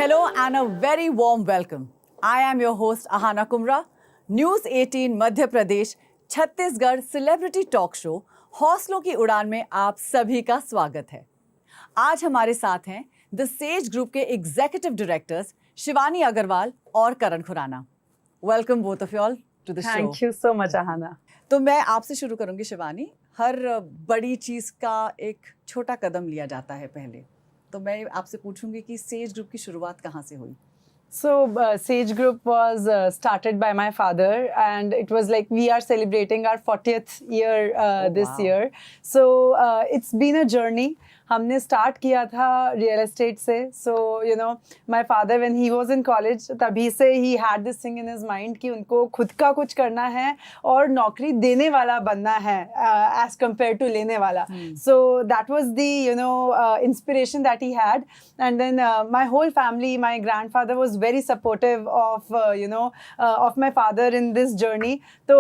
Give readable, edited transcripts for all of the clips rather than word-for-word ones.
Hello and a very warm welcome. I am your host Ahaana Kumra. News 18 Madhya Pradesh Chhattisgarh celebrity talk show हौसलों की उड़ान में आप सभी का स्वागत है। आज हमारे साथ हैं द सेज ग्रुप के एग्जीक्यूटिव डायरेक्टर्स शिवानी अग्रवाल और Karan Khurana. Welcome both of you all to the show. Thank you so much Aahana. तो मैं आपसे शुरू करूंगी शिवानी। हर बड़ी चीज का एक छोटा कदम लिया जाता है पहले, तो मैं आपसे पूछूंगी कि सेज ग्रुप की शुरुआत कहाँ से हुई? So Sage Group was started by my father, and it was like we are celebrating our 40th year this year. So it's been a journey. हमने स्टार्ट किया था रियल एस्टेट से. So you know my father when he was in college, तभी से he had this thing in his mind कि उनको खुद का कुछ करना है और नौकरी देने वाला बनना है एज कंपेयर टू लेने वाला. So that was the you know inspiration that he had. And then my whole family, my grandfather was very supportive of you know of my father in this journey. तो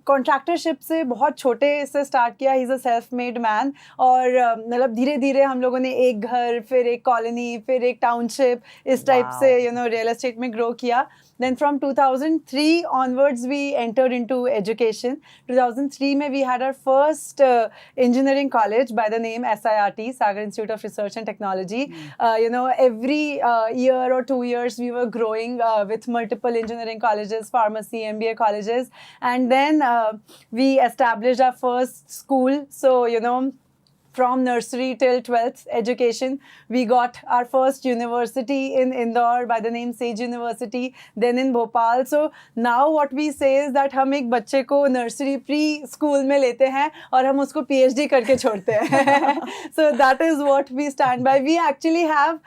contractorship से बहुत छोटे से start किया. He is a self made man. और धीरे धीरे हम लोगों ने एक घर, फिर एक कॉलोनी, फिर एक टाउनशिप, इस टाइप से यू नो रियल एस्टेट में ग्रो किया. Then from 2003 onwards we entered into education. 2003 में we had our first engineering college by the name SIRT, Sagar Institute of Research and Technology. You know, every year or 2 years we were growing with multiple engineering colleges, pharmacy, MBA colleges. And then we established our first school. So, you know, from nursery till 12th education, we got our first university in Indore by the name Sage University, then in Bhopal. So now what we say is that हम एक बच्चे को nursery pre-school में लेते हैं और हम उसको PhD करके छोड़ते हैं. So that is what we stand by. We actually have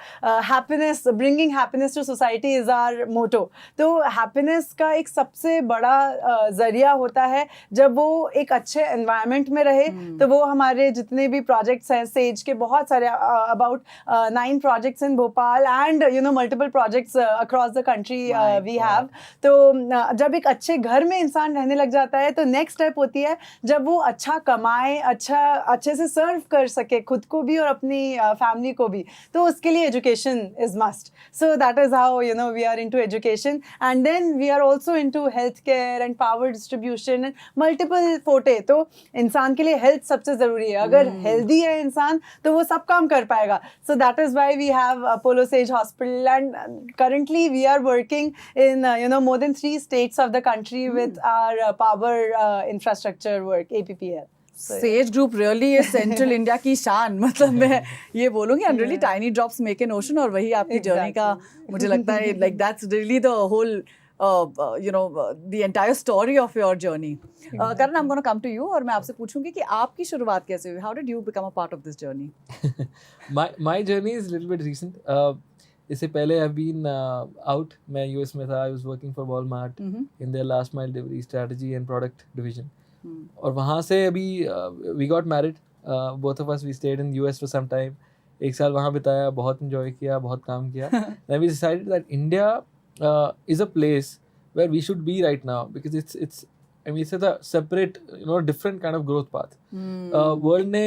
happiness, bringing happiness to society is our motto. तो happiness का एक सबसे बड़ा जरिया होता है जब वो एक अच्छे environment में रहे. तो वो हमारे जितने भी प्रोजेक्ट्स हैं सेज के, बहुत सारे about 9 projects in Bhopal and you know multiple projects across the country we have. तो जब एक अच्छे घर में इंसान रहने लग जाता है तो नेक्स्ट स्टेप होती है जब वो अच्छा कमाए, अच्छे से सर्व कर सके खुद को भी और अपनी फैमिली को भी. तो उसके लिए education is must. So that is how you know we are into education. And then we are also into health care and power distribution and multiple फोटे. तो इंसान के लिए हेल्थ सबसे ज़रूरी है. अगर हेल्दी है इंसान तो वो सब काम कर पाएगा. So that is why we have Apollo Sage hospital and currently we are working in you know more than 3 states of the country with our power infrastructure work, APPL. Sage group really है central India की शान. मतलब मैं ये बोलूँगी and really tiny drops make an ocean. और वही आपकी जर्नी का मुझे लगता है like that's really the whole you know the entire story of your journey. Karan, I'm going to come to you और मैं आपसे पूछूंगी कि आपकी शुरुआत कैसे हुई? How did you become a part of this journey? my journey is a little bit recent. इससे पहले I've been out. मैं US में था. I was working for Walmart in their last mile delivery strategy and product division. और वहाँ से अभी we got married. Both of us we stayed in US for some time. 1 साल वहाँ बिताया, बहुत enjoy किया, बहुत काम किया. Then we decided that India is a place where we should be right now because it's I mean it's a separate you know different kind of growth path. World ने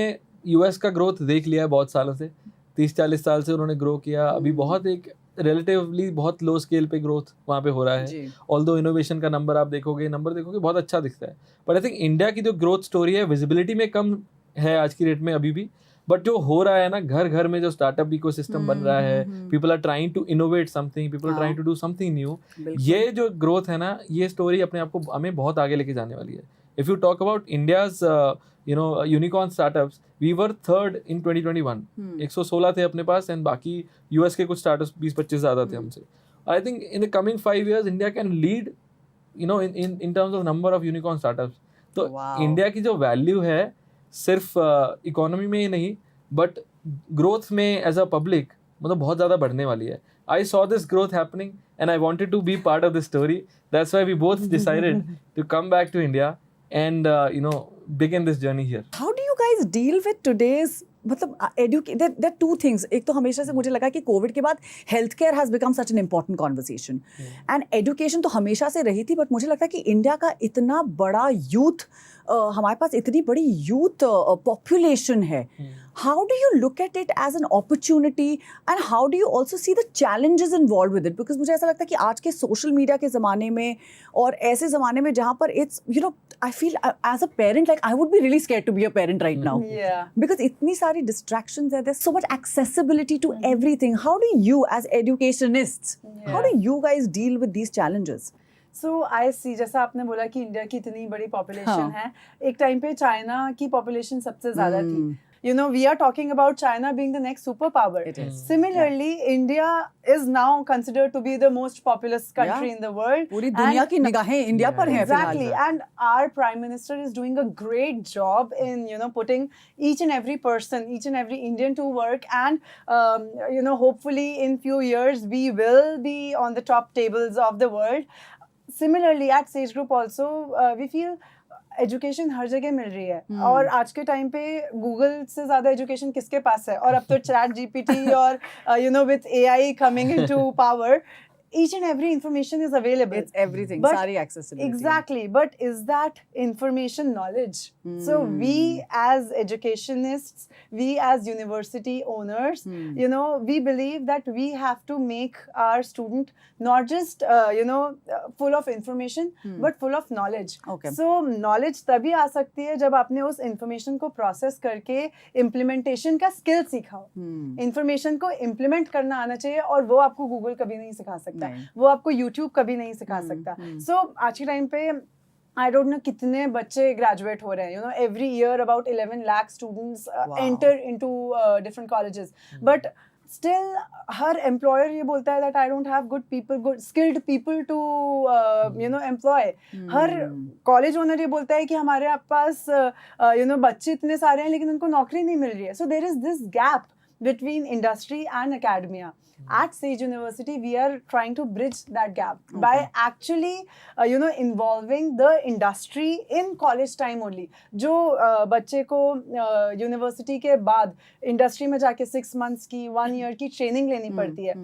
US का growth देख लिया है बहुत सालों से. 30-40 साल से उन्होंने grow किया. अभी बहुत एक relatively बहुत low scale पे growth वहाँ पे हो रहा है. Although innovation का number आप देखोगे बहुत अच्छा दिखता है. But I think India की जो growth story है visibility में कम है आज की डेट में अभी भी. बट जो हो रहा है ना, घर घर में जो स्टार्टअप इकोसिस्टम बन रहा है, people are trying to innovate something, people are trying to do something new. ये जो ग्रोथ है ना, ये स्टोरी अपने आप को हमें बहुत आगे लेके जाने वाली है. If you talk about India's you know unicorn startups, we were 3rd in 2021. 116 थे अपने पास एंड बाकी यूएस के कुछ स्टार्टअप्स 20-25 ज़्यादा थे हमसे. I think in the coming 5 years India can lead you know in terms of number of unicorn startups. तो India की जो वैल्यू है सिर्फ इकोनॉमी में ही नहीं बट ग्रोथ में एज अ पब्लिक मतलब बहुत ज़्यादा बढ़ने वाली है. I saw this growth happening and I wanted to be part of this story. That's why we both decided to come back to India and you no begin this journey here. How do you guys deal with today's मतलब there 2 things. एक तो हमेशा से मुझे लगा कि Covid के बाद health care has become such an important conversation and education तो हमेशा से रही थी. बट मुझे लगता है कि इंडिया का इतना बड़ा यूथ हमारे पास इतनी बड़ी यूथ पॉपुलेशन है, how do you look at it as an opportunity and how do you also see the challenges involve with it? Because मुझे ऐसा लगता है कि आज के सोशल मीडिया के ज़माने में और ऐसे ज़माने में जहाँ पर it's I feel as a parent, like I would be really scared to be a parent right now. Yeah. Because itni sari distractions there, there's so much accessibility to everything. How do you as educationists, how do you guys deal with these challenges? So I see, जैसा आपने बोला कि India की इतनी बड़ी population है, एक time पे चाइना की पॉपुलेशन सबसे ज़्यादा थी. You know, we are talking about China being the next superpower. It is. Similarly, India is now considered to be the most populous country in the world. पूरी दुनिया की निगाहें इंडिया पर हैं फिलहाल. Exactly, and our Prime Minister is doing a great job in putting each and every person, each and every Indian to work, and hopefully in few years we will be on the top tables of the world. Similarly, at Sage Group also, we feel education हर जगह मिल रही है और आज के time पे Google से ज्यादा एजुकेशन किसके पास है? और अब तो चैट जीपीटी और with AI coming into power, each and every information is available. It's everything. Sari accessibility. Exactly. But is that information knowledge? So we as educationists, we as university owners, we believe that we have to make our student not just, full of information, but full of knowledge. Okay. So knowledge तभी आ सकती है जब आपने उस information को process करके implementation का skill सीखा हो. Information को implement करना आना चाहिए और वो आपको Google कभी नहीं सिखा सकता. वो आपको YouTube कभी नहीं सिखा सकता. So आज के टाइम पे I don't know कितने बच्चे graduate हो रहे हैं. Every year about 11 lakh students enter into different colleges. But still her employer ये बोलता है that I don't have good skilled people to employ. Her college owner ये बोलता है कि हमारे पास बच्चे इतने सारे हैं लेकिन उनको नौकरी नहीं मिल रही है. So there is this gap between industry and academia. At Sage University, we are trying to bridge that gap by actually, involving the industry in college time only. जो बच्चे को university के बाद industry में जाके 6 months की 1 year की training लेनी पड़ती है,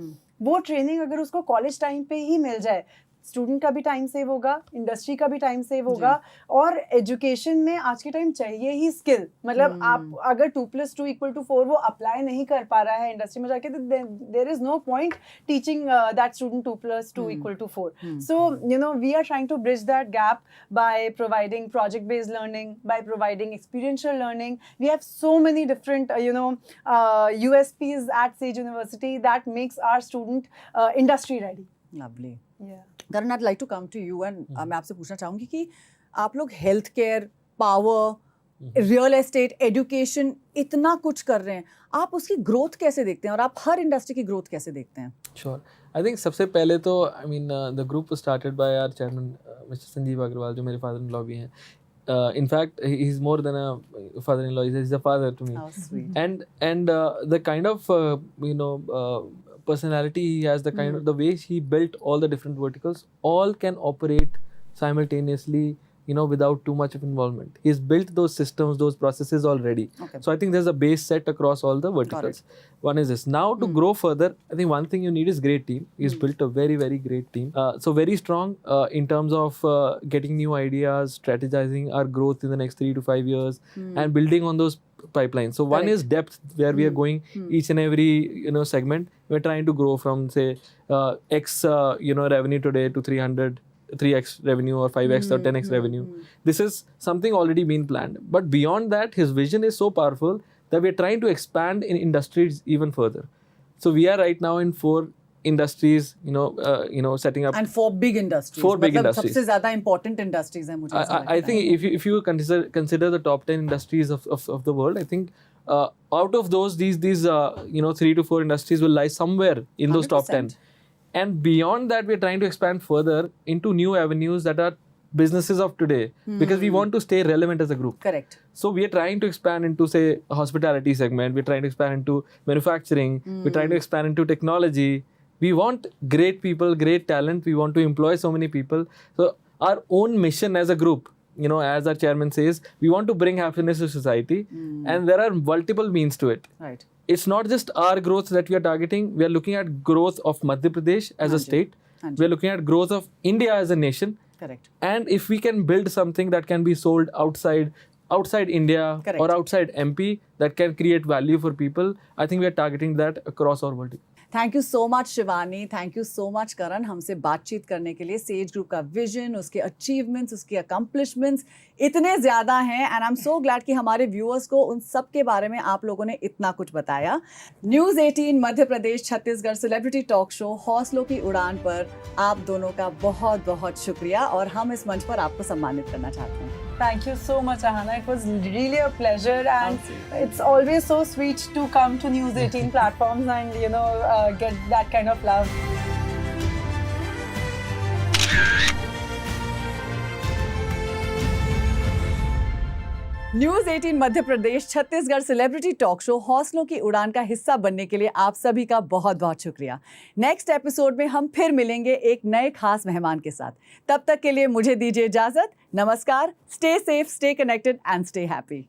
वो training अगर उसको college time पे ही मिल जाए, स्टूडेंट का भी टाइम सेव होगा, इंडस्ट्री का भी टाइम सेव होगा, और एजुकेशन में आज के टाइम चाहिए ही स्किल. मतलब आप अगर 2+2 = 4 वो अप्लाई नहीं कर पा रहा है इंडस्ट्री में जाके, तो there is no point teaching that student 2+2 = 4. So we are trying to bridge that gap by providing project based learning, by providing experiential learning. We have so many different USPs at Sage University that makes our student industry ready. Lovely. Yeah. Karan, I'd like to come to you and मैं आपसे पूछना चाहूँगी कि आप लोग health care, power, real estate, education इतना कुछ कर रहे हैं, आप उसकी ग्रोथ कैसे देखते हैं और आप हर इंडस्ट्री की ग्रोथ कैसे देखते हैं? Sure. I think सबसे पहले तो the group was started by our chairman Mr. Sanjeev Agrawal, जो मेरे father-in-law भी हैं. In fact, he's more than a father-in-law. He's a father to me. How sweet. And the kind of personality he has, the kind of the way he built all the different verticals, all can operate simultaneously, without too much of involvement. He's built those systems, those processes already. Okay. So I think there's a base set across all the verticals. One is this. Now to grow further, I think one thing you need is great team. He's built a very, very great team. So very strong in terms of getting new ideas, strategizing our growth in the next 3 to 5 years, and building on those pipelines. So one is depth, where we are going each and every segment. We're trying to grow from say X revenue today to 3x revenue or 5x or 10x revenue. This is something already been planned. But beyond that, his vision is so powerful that we're trying to expand in industries even further. So we are right now in 4 industries, setting up. And 4 big industries. 4 big industries. सबसे ज़्यादा important industries हैं मुझे ऐसा लगता है. I think if you consider the top 10 industries of the world, I think out of those, these 3 to 4 industries will lie somewhere in those top 10. And beyond that, we're trying to expand further into new avenues that are businesses of today, because we want to stay relevant as a group. Correct. So we are trying to expand into, say, a hospitality segment. We're trying to expand into manufacturing. We're trying to expand into technology. We want great people, great talent. We want to employ so many people. So our own mission as a group, as our chairman says, we want to bring happiness to society. And there are multiple means to it. Right. It's not just our growth that we are targeting. We are looking at growth of Madhya Pradesh as a state. We are looking at growth of India as a nation. Correct. And if we can build something that can be sold outside India Correct. or outside MP that can create value for people, I think we are targeting that across our vertical. Thank you so much Shivani, thank you so much Karan हमसे बातचीत करने के लिए. Sage group का vision, उसके achievements, उसके accomplishments इतने ज़्यादा हैं and I am so glad कि हमारे व्यूअर्स को उन सब के बारे में आप लोगों ने इतना कुछ बताया. News 18 Madhya Pradesh Chhattisgarh celebrity talk show हौसलों की उड़ान पर आप दोनों का बहुत बहुत शुक्रिया और हम इस मंच पर आपको सम्मानित करना चाहते हैं. Thank you so much, Ahaana. It was really a pleasure, and it's always so sweet to come to News 18 platforms and get that kind of love. News 18 Madhya Pradesh Chhattisgarh celebrity talk show हौसलों की उड़ान का हिस्सा बनने के लिए आप सभी का बहुत बहुत शुक्रिया. नेक्स्ट एपिसोड में हम फिर मिलेंगे एक नए खास मेहमान के साथ. तब तक के लिए मुझे दीजिए इजाजत. नमस्कार. Stay safe, stay connected and stay happy.